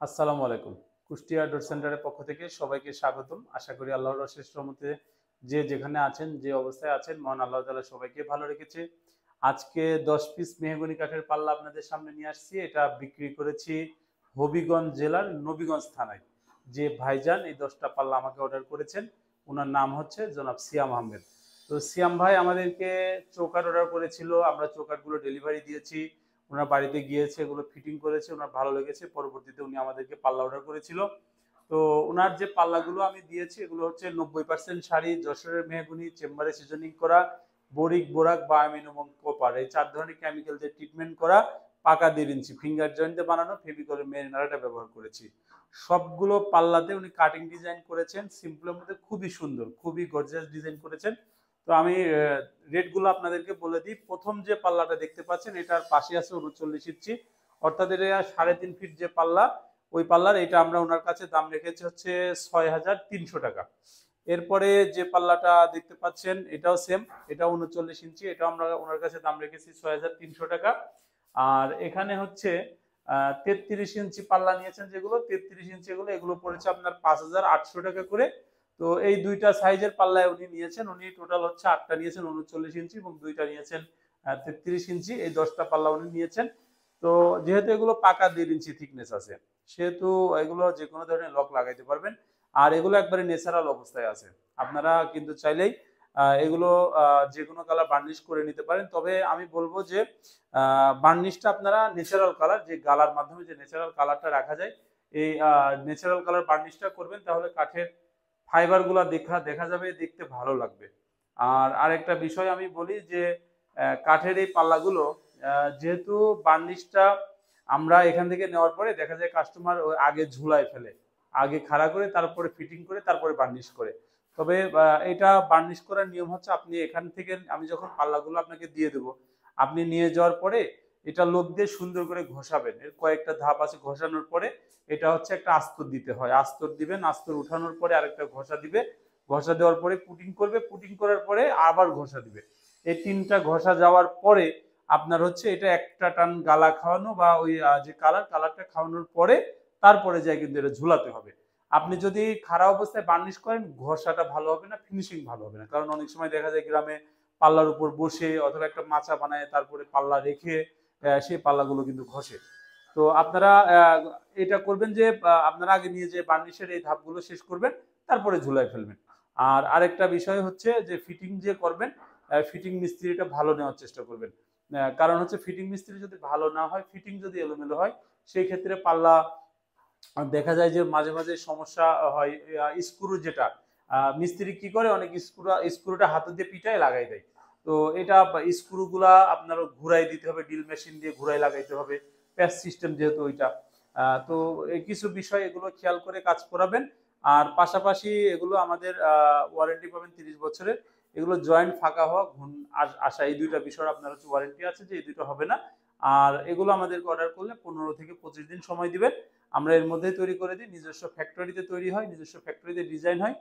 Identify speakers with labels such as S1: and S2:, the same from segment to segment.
S1: আসসালামু আলাইকুম। কুষ্টিয়া ডোর সেন্টারের পক্ষ থেকে সবাইকে স্বাগতম। আশা করি আল্লাহর অশেষ রহমতে যে যেখানে আছেন, যে অবস্থায় আছেন, মহান আল্লাহ তাআলা সবাইকে ভালো রেখেছে। আজকে ১০ পিস মেহগনি কাঠের পাল্লা আপনাদের সামনে নিয়ে আসছি। এটা বিক্রি করেছি হবিগঞ্জ জেলার নবীগঞ্জ থানায়। যে ভাইজান এই ১০ টা পাল্লা আমাকে অর্ডার করেছেন, উনার নাম হচ্ছে জনাব সিয়াম আহমেদ। তো সিয়াম ভাই আমাদেরকে চৌকাঠ অর্ডার করেছিল। আমরা চৌকাঠগুলো ডেলিভারি দিয়েছি। ওনার বাড়িতে গিয়েছে, এগুলো ফিটিং করেছে, ওনার ভালো লেগেছে। পরবর্তীতে উনি আমাদেরকে পাল্লা অর্ডার করেছিল। তো ওনার যে পাল্লাগুলো আমি দিয়েছি এগুলো হচ্ছে 90% শাড়ি, যশোরের মেহগনি, চেম্বারে সিজনিং করা, বোরিক, বোরাক বা অ্যালুমিনিয়াম কপার, এই ৪ ধরনের কেমিক্যাল দিয়ে ট্রিটমেন্ট করা, পাকা ১.৫ ইঞ্চি ফিঙ্গার জয়েন্টে বানানো ফেভিকলের মেরিনারাটা ব্যবহার করেছি। সবগুলো পাল্লাতে উনি কাটিং ডিজাইন করেছেন, সিম্পলের মধ্যে খুবই সুন্দর, খুবই গর্জিয়াস ডিজাইন করেছেন। তো আমি রেটগুলো আপনাদেরকে বলে দিই। প্রথম যে পাল্লাটা দেখতে পাচ্ছেন এটার পাশে আছে ৩৯ ইঞ্চি, অর্থাৎ এটা ৩.৫ ফিট যে পাল্লা, ওই পাল্লার এটা আমরা ওনার কাছে দাম রেখেছি হচ্ছে ৬,৩০০ টাকা। এরপরে যে পাল্লাটা দেখতে পাচ্ছেন এটাও সেম, এটাও ৩৯ ইঞ্চি, এটাও আমরা ওনার কাছে দাম রেখেছি ৬,৩০০ টাকা। আর এখানে হচ্ছে ৩৩ ইঞ্চি পাল্লা নিয়েছেন, যেগুলো ৩৩ ইঞ্চি এগুলো পড়েছে আপনার ৫,৮০০ টাকা করে। তো এই দুইটা সাইজের পাল্লায় উনি নিয়েছেন, উনি টোটাল হচ্ছে ৮টা নিয়েছেন ৩৯ ইঞ্চি এবং দুইটা নিয়েছেন ৩৩ ইঞ্চি, এই ১০টা পাল্লা উনি নিয়েছেন। তো যেহেতু এগুলো পাকা ১.৫ ইঞ্চি থিকনেস আছে, সেহেতু এগুলো যে কোনো ধরনের লক লাগাইতে পারবেন। আর এগুলো একবারে ন্যাচারাল অবস্থায় আছে। আপনারা কিন্তু চাইলেই এগুলো যে কোনো কালার বার্নিশ করে নিতে পারেন। তবে আমি বলবো যে বার্নিশটা আপনারা ন্যাচারাল কালার, যে গালার মাধ্যমে যে ন্যাচারাল কালারটা রাখা যায়, এই ন্যাচারাল কালার বার্নিশটা করবেন, তাহলে কাঠের ফাইবার গুলা দেখা যাবে, দেখতে ভালো লাগবে। আর আরেকটা বিষয় আমি বলি যে কাঠের এই পাল্লাগুলো যেহেতু বার্নিশটা আমরা এখান থেকে নেওয়ার পরে দেখা যায় কাস্টমার আগে ঝুলায় ফেলে, আগে খাড়া করে তারপরে ফিটিং করে তারপরে বার্নিশ করে। তবে এটা বার্নিশ করার নিয়ম হচ্ছে, আপনি এখান থেকে আমি যখন পাল্লাগুলো আপনাকে দিয়ে দেবো, আপনি নিয়ে যাওয়ার পরে এটা লোক দিয়ে সুন্দর করে ঘষাবেন। এর কয়েকটা ধাপ আছে, ঘষানোর পরে এটা হচ্ছে একটা আস্তর দিতে হয়, আস্তর দিবেন, আস্তর উঠানোর পরে আরেকটা ঘষা দিবে, ঘষা দেওয়ার পরে পুটিং করবে, পুটিং করার পরে আবার ঘষা দিবে। এই ৩টা ঘষা যাওয়ার পরে আপনার হচ্ছে এটা একটা টান গালা খাওয়ানো বা ওই যে কালারটা খাওয়ানোর পরে তারপরে যায় কিন্তু এটা ঝুলাতে হবে। আপনি যদি খারাপ অবস্থায় বার্নিশ করেন, ঘষাটা ভালো হবে না, ফিনিশিং ভালো হবে না। কারণ অনেক সময় দেখা যায় গ্রামে পাল্লার উপর বসে অথবা একটা মাচা বানায় তারপরে পাল্লা রেখে সেই পাল্লাগুলো কিন্তু ঘষে। তো আপনারা এটা করবেন যে আপনারা আগে নিয়ে যে বার্নিশের এই ধাপগুলো শেষ করবেন, তারপরে ঝুলাই ফেলবেন। আর আরেকটা বিষয় হচ্ছে যে ফিটিং যে করবেন, ফিটিং মিস্ত্রিটা ভালো নেওয়ার চেষ্টা করবেন। কারণ হচ্ছে ফিটিং মিস্ত্রি যদি ভালো না হয়, ফিটিং যদি এলোমেলো হয়, সেই ক্ষেত্রে পাল্লা দেখা যায় যে মাঝে মাঝে সমস্যা হয়। স্ক্রু যেটা মিস্ত্রি কি করে, অনেক স্ক্রুটা হাতে দিয়ে পিটায় লাগাই দেয়। তো এটা স্ক্রুগুলা আপনার ঘুরাই দিতে হবে, ড্রিল মেশিন দিয়ে ঘুরাই লাগাইতে হবে, প্যাচ সিস্টেম যেহেতু ওইটা। তো এই কিছু বিষয় এগুলো খেয়াল করে কাজ করাবেন। আর পাশাপাশি এগুলো আমাদের ওয়ারেন্টি পাবেন ৩০ বছরের। এগুলো জয়েন্ট ফাঁকা হওয়া, ঘুণ আসা, এই দুইটা বিষয় আপনার হচ্ছে ওয়ারেন্টি আছে যে এই দুটো হবে না। আর এগুলো আমাদেরকে অর্ডার করলে ১৫ থেকে ২৫ দিন সময় দিবেন। আমরা এর মধ্যেই তৈরি করে দিই, নিজস্ব ফ্যাক্টরিতে তৈরি হয়, নিজস্ব ফ্যাক্টরিতে ডিজাইন হয়,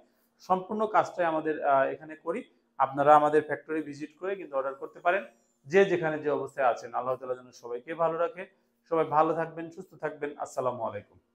S1: সম্পূর্ণ কাজটাই আমাদের এখানে করি। আপনারা আমাদের ফ্যাক্টরি ভিজিট করে কিন্তু অর্ডার করতে পারেন, যে যেখানে যে অবস্থায় আছেন। আল্লাহ তাআলা যেন সবাইকে ভালো রাখে। সবাই ভালো থাকবেন, সুস্থ থাকবেন। আসসালামু আলাইকুম।